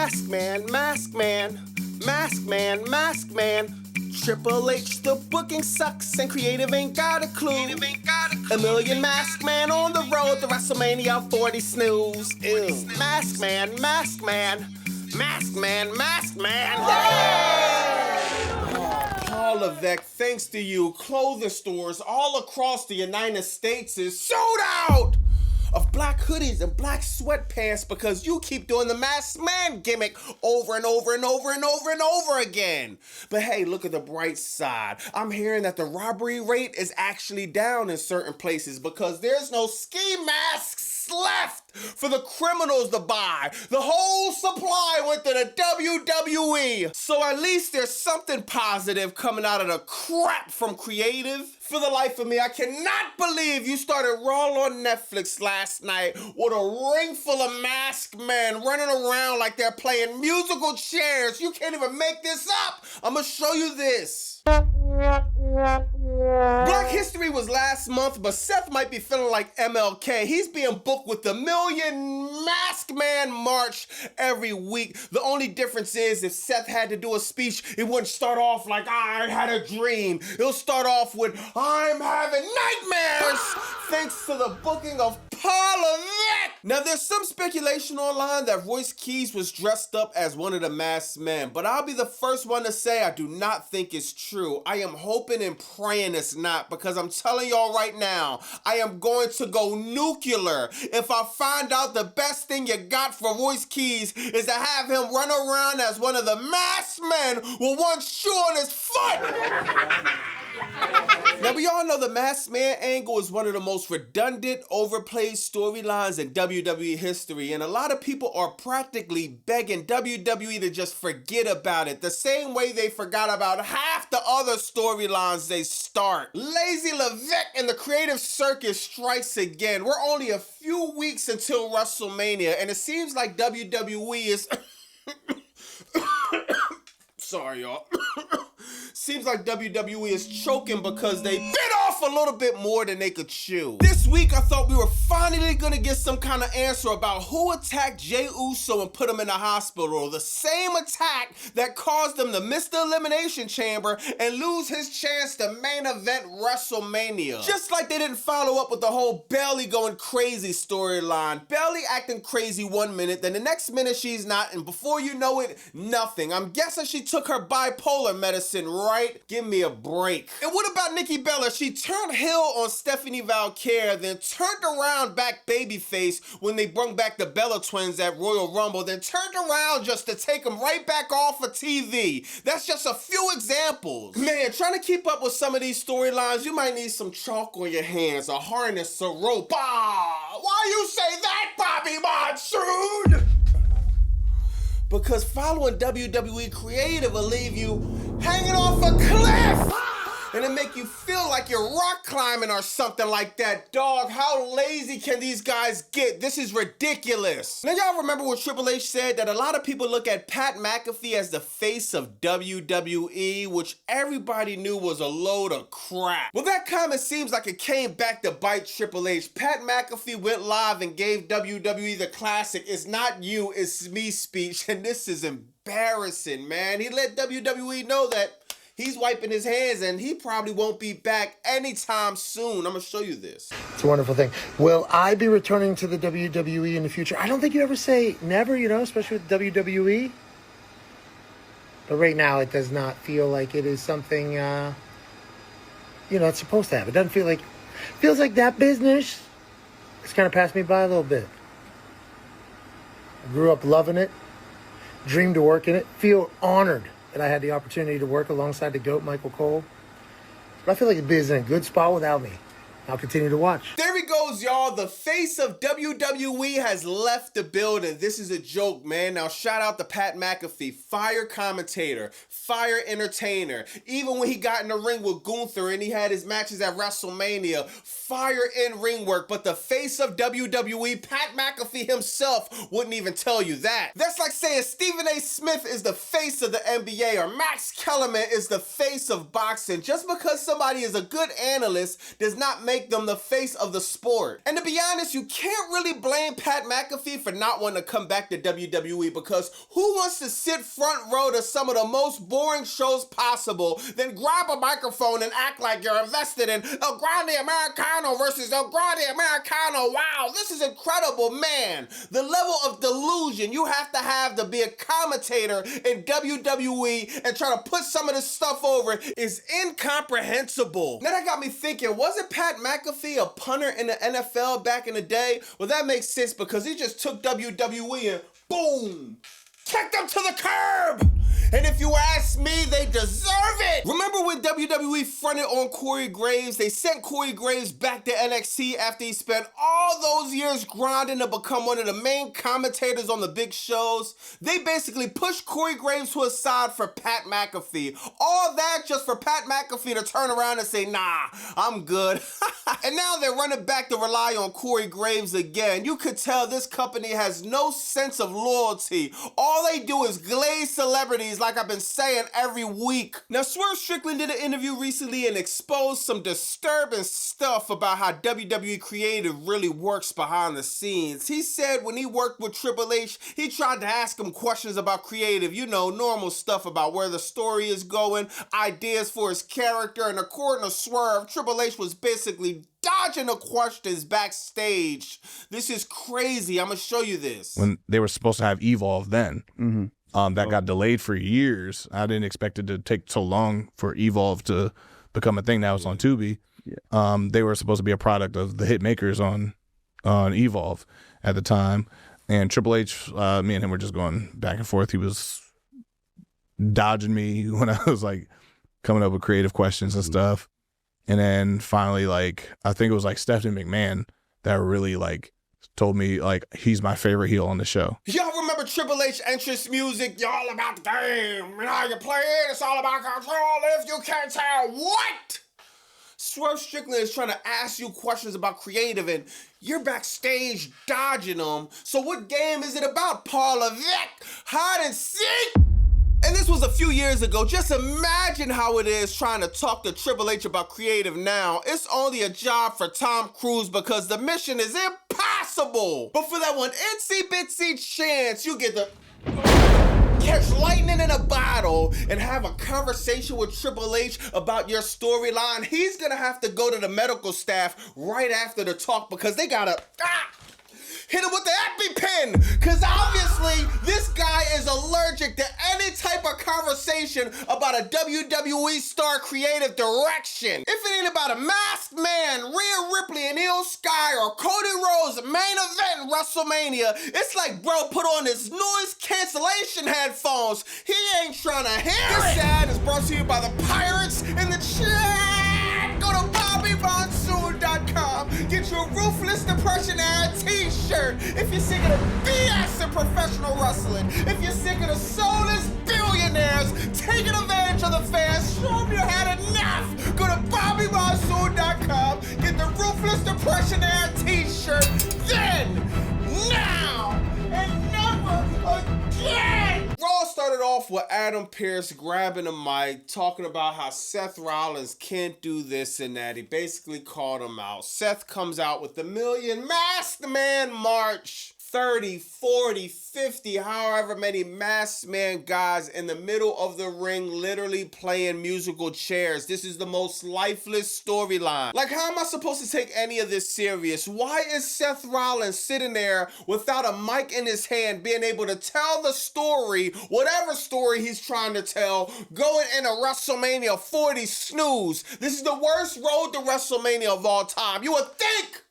Mask Man, Mask Man, Mask Man, Mask Man. Triple H, the booking sucks and creative ain't got a clue. A million Mask Man on the road to WrestleMania 40 snooze. Ew. Mask Man, Mask Man, Mask Man, Mask Man. Yeah! Paul Levesque, thanks to you, clothing stores all across the United States is sold out of black hoodies and black sweatpants because you keep doing the Masked Man gimmick over and over and over and over and over again. But hey, look at the bright side. I'm hearing that the robbery rate is actually down in certain places because there's no ski masks left for the criminals to buy. The whole supply went to the WWE. So at least there's something positive coming out of the crap from creative. For the life of me, I cannot believe you started Raw on Netflix last night with a ring full of masked men running around like they're playing musical chairs. You can't even make this up. I'm gonna show you this. Black History was last month, but Seth might be feeling like MLK. He's being booked with the Million Masked Man March every week. The only difference is if Seth had to do a speech, it wouldn't start off like, I had a dream. It'll start off with, I'm having nightmares, thanks to the booking of Paul Levesque. Now, there's some speculation online that Royce Keys was dressed up as one of the masked men, but I'll be the first one to say I do not think it's true. I am hoping and praying it's not, because I'm telling y'all right now, I am going to go nuclear if I find out the best thing you got for Royce Keys is to have him run around as one of the masked men with one shoe on his foot. Now, we all know the Masked Man angle is one of the most redundant, overplayed storylines in WWE history, and a lot of people are practically begging WWE to just forget about it, the same way they forgot about half the other storylines they start. Lazy Levesque and the creative circus strikes again. We're only a few weeks until WrestleMania, and it seems like WWE is... Sorry, y'all. Seems like WWE is choking because they bit off a little bit more than they could chew. This week, I thought we were finally gonna get some kind of answer about who attacked Jey Uso and put him in the hospital. The same attack that caused him to miss the Elimination Chamber and lose his chance to main event WrestleMania. Just like they didn't follow up with the whole Bayley going crazy storyline. Bayley acting crazy one minute, then the next minute she's not, and before you know it, nothing. I'm guessing she took her bipolar medicine, right? Give me a break. And what about Nikki Bella? She turned heel on Stephanie Valkyrie, then turned around back babyface when they brought back the Bella twins at Royal Rumble, then turned around just to take them right back off of TV. That's just a few examples. Man, trying to keep up with some of these storylines, you might need some chalk on your hands, a harness, a rope. Why you say that, Bobby Monsoon? Because following WWE creative will leave you hanging off a cliff and it make you feel like you're rock climbing or something like that. Dog, how lazy can these guys get? This is ridiculous. Now, y'all remember what Triple H said, that a lot of people look at Pat McAfee as the face of WWE, which everybody knew was a load of crap. Well, that comment seems like it came back to bite Triple H. Pat McAfee went live and gave WWE the classic, "It's not you, it's me" speech, and this is embarrassing, man. He let WWE know that he's wiping his hands and he probably won't be back anytime soon. I'm gonna show you this. It's a wonderful thing. Will I be returning to the WWE in the future? I don't think you ever say never, you know, especially with WWE. But right now it does not feel like it is something, it's supposed to have. It doesn't feel like, feels like that business has kind of passed me by a little bit. I grew up loving it, dreamed to work in it, feel honored that I had the opportunity to work alongside the GOAT, Michael Cole. But I feel like the biz is in a good spot without me. I'll continue to watch. There he goes, y'all. The face of WWE has left the building. This is a joke, man. Now, shout out to Pat McAfee. Fire commentator. Fire entertainer. Even when he got in the ring with Gunther and he had his matches at WrestleMania, fire in ring work. But the face of WWE, Pat McAfee himself, wouldn't even tell you that. That's like saying Stephen A. Smith is the face of the NBA or Max Kellerman is the face of boxing. Just because somebody is a good analyst does not make make them the face of the sport. And to be honest, you can't really blame Pat McAfee for not wanting to come back to WWE, because who wants to sit front row to some of the most boring shows possible, then grab a microphone and act like you're invested in El Grande Americano versus El Grande Americano? Wow, this is incredible, man. The level of delusion you have to be a commentator in WWE and try to put some of this stuff over is incomprehensible. Now that got me thinking, wasn't Pat McAfee a punter in the NFL back in the day? Well, that makes sense, because he just took WWE and boom, kicked them to the curb. And if you ask me, they deserve it. Remember when WWE fronted on Corey Graves? They sent Corey Graves back to NXT after he spent all those years grinding to become one of the main commentators on the big shows. They basically pushed Corey Graves to a side for Pat McAfee. All that just for Pat McAfee to turn around and say, nah, I'm good. And now they're running back to rely on Corey Graves again. You could tell this company has no sense of loyalty. All they do is glaze celebrities, like I've been saying every week. Now, Swerve Strickland did an interview recently and exposed some disturbing stuff about how WWE creative really works behind the scenes. He said when he worked with Triple H, he tried to ask him questions about creative, you know, normal stuff about where the story is going, ideas for his character, and according to Swerve, Triple H was basically dodging the questions backstage. This is crazy. I'm gonna show you this. When they were supposed to have Evolve then, that got delayed for years. I didn't expect it to take so long for Evolve to become a thing. Now it's on Tubi. Yeah. They were supposed to be a product of the Hitmakers on Evolve at the time. And Triple H, me and him were just going back and forth. He was dodging me when I was like coming up with creative questions and stuff. And then finally, like, I think it was like Stephanie McMahon that really like told me like he's my favorite heel on the show. Y'all remember Triple H entrance music? Y'all about the game. You know how you play it? It's all about control if you can't tell what? Swerve Strickland is trying to ask you questions about creative and you're backstage dodging them. So what game is it about, Paul Levesque? Hide and seek? And this was a few years ago. Just imagine how it is trying to talk to Triple H about creative now. It's only a job for Tom Cruise because the mission is impossible. But for that one itsy bitsy chance, you get to catch lightning in a bottle and have a conversation with Triple H about your storyline. He's gonna have to go to the medical staff right after the talk because they gotta hit him with the EpiPen, because obviously this guy is allergic to any type of conversation about a WWE star creative direction. If it ain't about a masked man, Rhea Ripley and Io Sky, or Cody Rhodes main event in WrestleMania, it's like bro put on his noise cancellation headphones. He ain't trying to hear it. This ad is brought to you by the Pirates in the chat. Go to BobbyMonsoon.com. Get your Ruthless Depression era t-shirt. If you're sick of the BS in professional wrestling, if you're sick of the soulless billionaires taking advantage of the fans, show them you had enough. Go to BobbyMonsoon.com. Get the Ruthless Depression era t-shirt. Then, now, and never again. Raw started off with Adam Pearce grabbing a mic, talking about how Seth Rollins can't do this and that. He basically called him out. Seth comes out with the Million Masked Man March. 30, 40, 50, however many masked man guys in the middle of the ring literally playing musical chairs. This is the most lifeless storyline. Like, how am I supposed to take any of this serious? Why is Seth Rollins sitting there without a mic in his hand being able to tell the story, whatever story he's trying to tell, going into WrestleMania 40 snooze? This is the worst road to WrestleMania of all time. You would think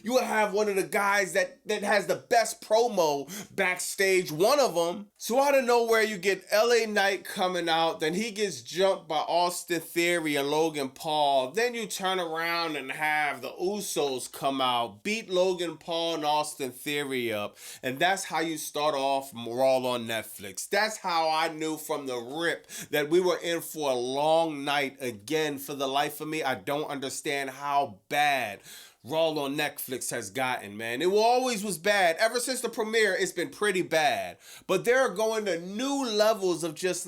you would have one of the guys that has the best promo backstage, one of them. So out of nowhere, you get LA Knight coming out. Then he gets jumped by Austin Theory and Logan Paul. Then you turn around and have the Usos come out, beat Logan Paul and Austin Theory up. And that's how you start off Raw on Netflix. That's how I knew from the rip that we were in for a long night again. For the life of me, I don't understand how bad Raw on Netflix has gotten, man. It always was bad. Ever since the premiere, it's been pretty bad. But they're going to new levels of just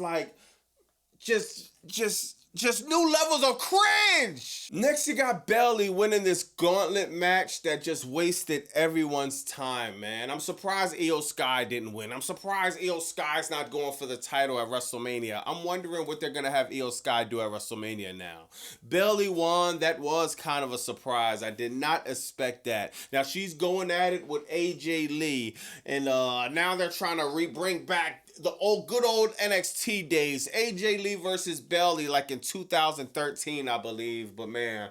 Just new levels of cringe. Next, you got Bayley winning this Gauntlet match that just wasted everyone's time, man. I'm surprised Io Sky didn't win. I'm surprised Io Sky's not going for the title at WrestleMania. I'm wondering what they're gonna have Io Sky do at WrestleMania now. Bayley won. That was kind of a surprise. I did not expect that. Now she's going at it with AJ Lee, and now they're trying to bring back the good old NXT days. AJ Lee versus Bayley like in 2013, I believe. But man,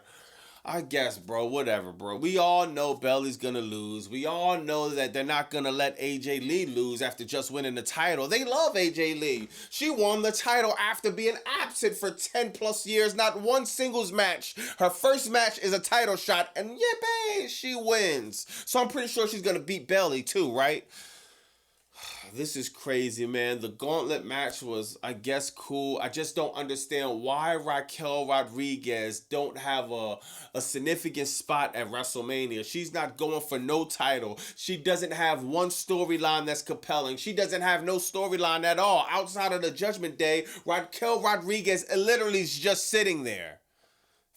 I guess, bro, whatever, bro. We all know Bayley's gonna lose. We all know that they're not gonna let AJ Lee lose after just winning the title. They love AJ Lee. She won the title after being absent for 10 plus years, not one singles match. Her first match is a title shot, and yippee, she wins. So I'm pretty sure she's gonna beat Bayley too, right? This is crazy, man. The Gauntlet match was, I guess, cool. I just don't understand why Raquel Rodriguez don't have a significant spot at WrestleMania. She's not going for no title. She doesn't have one storyline that's compelling. She doesn't have no storyline at all. Outside of the Judgment Day, Raquel Rodriguez literally is just sitting there.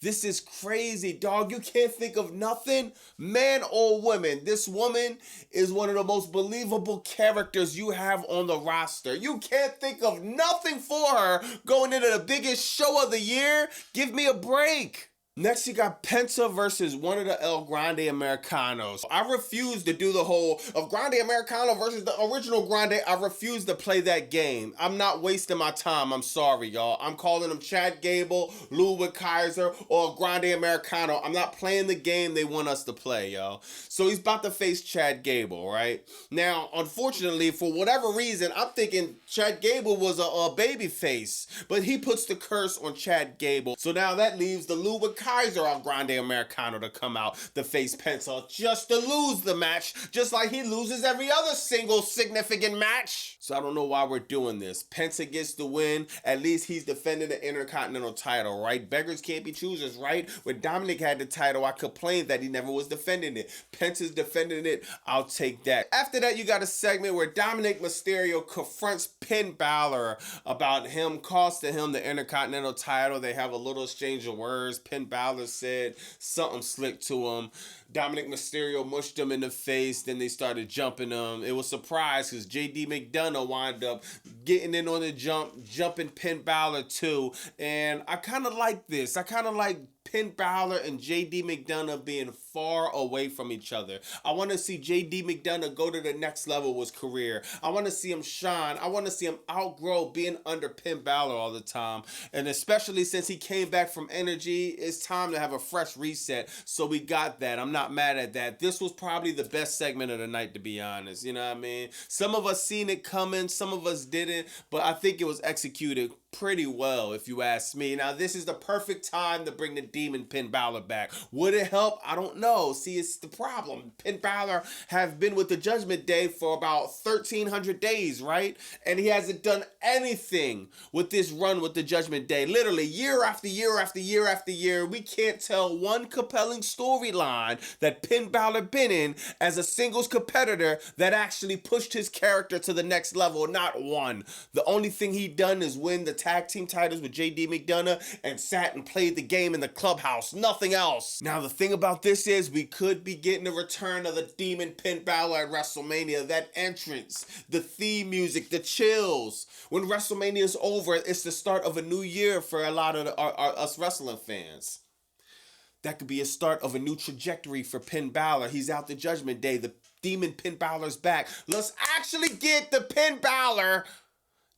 This is crazy, dog. You can't think of nothing, man or woman. This woman is one of the most believable characters you have on the roster. You can't think of nothing for her going into the biggest show of the year. Give me a break. Next, you got Penta versus one of the El Grande Americanos. I refuse to do the whole of Grande Americano versus the original Grande. I refuse to play that game. I'm not wasting my time. I'm sorry, y'all. I'm calling him Chad Gable, Ludwig Kaiser, or Grande Americano. I'm not playing the game they want us to play, y'all. So he's about to face Chad Gable, right? Now, unfortunately, for whatever reason, I'm thinking Chad Gable was a baby face, but he puts the curse on Chad Gable. So now that leaves the Ludwig Kaiser of Grande Americano to come out to face Penta just to lose the match, just like he loses every other single significant match. So I don't know why we're doing this. Penta gets the win. At least he's defending the Intercontinental title, right? Beggars can't be choosers, right? When Dominic had the title, I complained that he never was defending it. Penta's defending it. I'll take that. After that, you got a segment where Dominic Mysterio confronts Finn Balor about him costing him the Intercontinental title. They have a little exchange of words. Finn Balor said something slick to him. Dominic Mysterio mushed him in the face. Then they started jumping him. It was a surprise because JD McDonough wound up getting in on the jumping Finn Balor too. And I kind of like this. I kind of like Finn Balor and JD McDonough being far away from each other. I want to see JD McDonough go to the next level of his career. I want to see him shine. I want to see him outgrow being under Finn Balor all the time. And especially since he came back from Energy, it's time to have a fresh reset. So we got that. I'm not mad at that. This was probably the best segment of the night, to be honest. You know what I mean? Some of us seen it coming, some of us didn't, but I think it was executed pretty well, if you ask me. Now, this is the perfect time to bring the Demon Finn Balor back. Would it help? I don't know. See, it's the problem. Finn Balor have been with the Judgment Day for about 1,300 days, right? And he hasn't done anything with this run with the Judgment Day. Literally, year after year after year after year, we can't tell one compelling storyline that Finn Balor been in as a singles competitor that actually pushed his character to the next level. Not one. The only thing he done is win the tag team titles with JD McDonough and sat and played the game in the clubhouse. Nothing else. Now, the thing about this is we could be getting a return of the Demon Finn Balor at WrestleMania. That entrance, the theme music, the chills. When WrestleMania is over, it's the start of a new year for a lot of us wrestling fans. That could be a start of a new trajectory for Finn Balor. He's out the Judgment Day. The Demon Finn Balor's back. Let's actually get the Finn Balor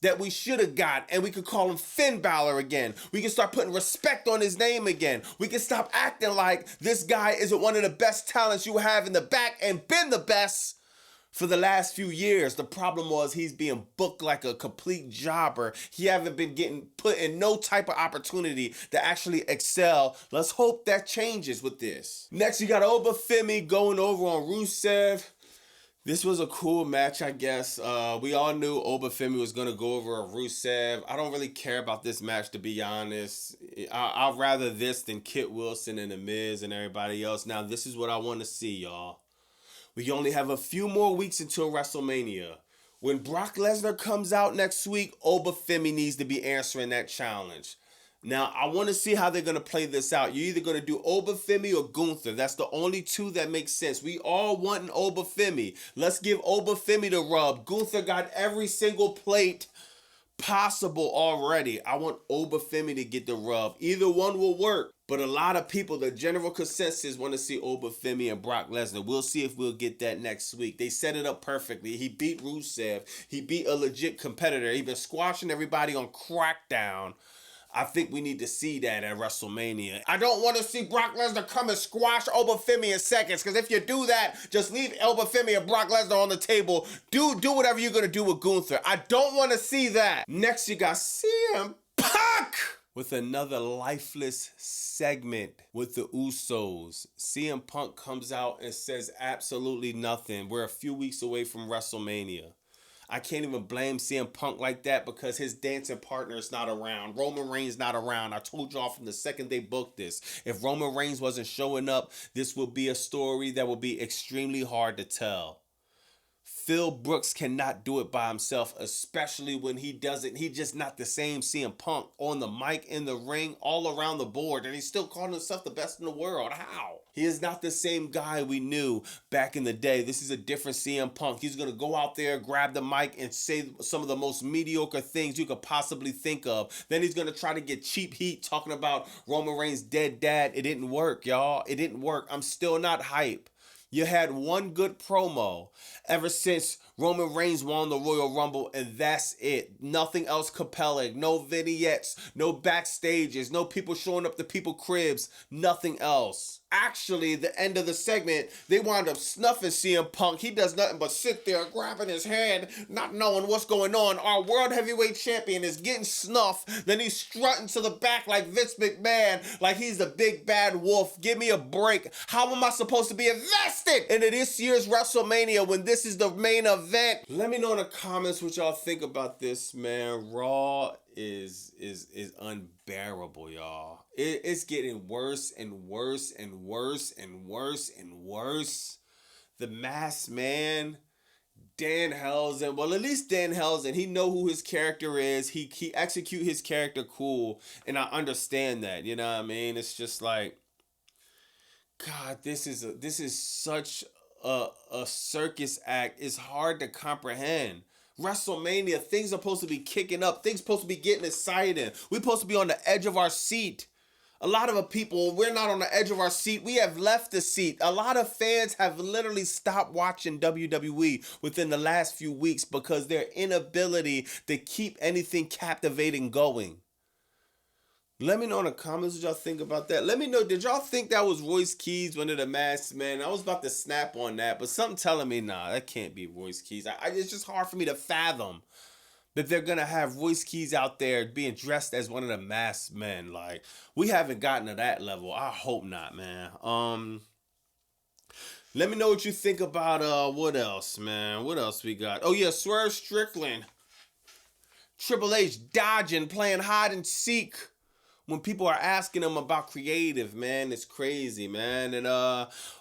that we should have got, and we could call him Finn Balor again. We can start putting respect on his name again. We can stop acting like this guy isn't one of the best talents you have in the back and been the best for the last few years. The problem was he's being booked like a complete jobber. He haven't been getting put in no type of opportunity to actually excel. Let's hope that changes with this. Next, you got Oba Femi going over on Rusev. This was a cool match, I guess. We all knew Oba Femi was going to go over Rusev. I don't really care about this match, to be honest. I'd rather this than Kit Wilson and The Miz and everybody else. Now, this is what I want to see, y'all. We only have a few more weeks until WrestleMania. When Brock Lesnar comes out next week, Oba Femi needs to be answering that challenge. Now, I want to see how they're going to play this out. You're either going to do Oba Femi or Gunther. That's the only two that make sense. We all want an Oba Femi. Let's give Oba Femi the rub. Gunther got every single plate possible already. I want Oba Femi to get the rub. Either one will work. But a lot of people, the general consensus, want to see Oba Femi and Brock Lesnar. We'll see if we'll get that next week. They set it up perfectly. He beat Rusev. He beat a legit competitor. He been squashing everybody on Crackdown. I think we need to see that at WrestleMania. I don't want to see Brock Lesnar come and squash Oba Femi in seconds, because if you do that, just leave Oba Femi and Brock Lesnar on the table. Do whatever you're going to do with Gunther. I don't want to see that. Next, you got CM Punk with another lifeless segment with the Usos. CM Punk comes out and says absolutely nothing. We're a few weeks away from WrestleMania. I can't even blame CM Punk like that because his dancing partner is not around. Roman Reigns not around. I told y'all from the second they booked this, if Roman Reigns wasn't showing up, this would be a story that would be extremely hard to tell. Phil Brooks cannot do it by himself, especially when he doesn't. He's just not the same CM Punk on the mic, in the ring, all around the board, and he's still calling himself the best in the world. How? He is not the same guy we knew back in the day. This is a different CM Punk. He's going to go out there, grab the mic, and say some of the most mediocre things you could possibly think of. Then he's going to try to get cheap heat talking about Roman Reigns' dead dad. It didn't work, y'all. It didn't work. I'm still not hype. You had one good promo ever since Roman Reigns won the Royal Rumble, and that's it. Nothing else compelling. No vignettes, no backstages, no people showing up to people's cribs, nothing else. Actually, the end of the segment, they wound up snuffing CM Punk. He does nothing but sit there grabbing his hand, not knowing what's going on. Our World Heavyweight Champion is getting snuffed. Then he's strutting to the back like Vince McMahon, like he's the big bad wolf. Give me a break. How am I supposed to be invested into this year's WrestleMania when this is the main event? Let me know in the comments what y'all think about this, man. Raw is unbearable, y'all. It's getting worse and worse and worse and worse and worse. The Masked Man, Dan Helsen. Well, at least Dan Helsen, he know who his character is. He execute his character cool, and I understand that. You know what I mean? It's just like, God, this is such a circus act. It's hard to comprehend. WrestleMania, things are supposed to be kicking up. Things are supposed to be getting exciting. We're supposed to be on the edge of our seat. A lot of people, we're not on the edge of our seat. We have left the seat. A lot of fans have literally stopped watching WWE within the last few weeks because their inability to keep anything captivating going. Let me know in the comments what y'all think about that. Let me know, did y'all think that was Royce Keys, one of the Masked Men? I was about to snap on that, but something telling me, nah, that can't be Royce Keys. It's just hard for me to fathom that they're going to have Royce Keys out there being dressed as one of the Masked Men. Like, we haven't gotten to that level. I hope not, man. Let me know what you think about, what else, man? What else we got? Oh, yeah, Swerve Strickland. Triple H dodging, playing hide and seek when people are asking him about creative, man. It's crazy, man. And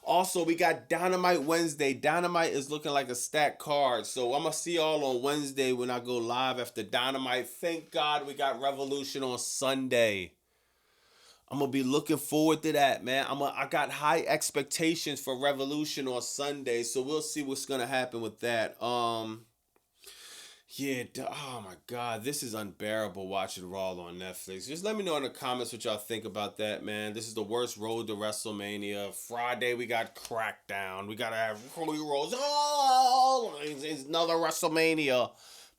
also, we got Dynamite Wednesday. Dynamite is looking like a stacked card. So I'm going to see y'all on Wednesday when I go live after Dynamite. Thank God we got Revolution on Sunday. I'm going to be looking forward to that, man. I got high expectations for Revolution on Sunday. So we'll see what's going to happen with that. Yeah, oh my God, this is unbearable watching Raw on Netflix. Just let me know in the comments what y'all think about that, man. This is the worst road to WrestleMania. Friday, we got Crackdown. We got to have Cody Rhodes. Oh, it's another WrestleMania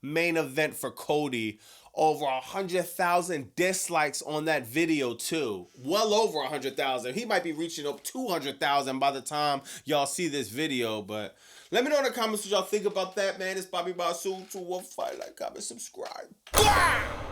main event for Cody. Over 100,000 dislikes on that video, too. Well over 100,000. He might be reaching up 200,000 by the time y'all see this video, but let me know in the comments what y'all think about that, man. It's Bobby Monsoon. 215, like, comment, subscribe. Blah!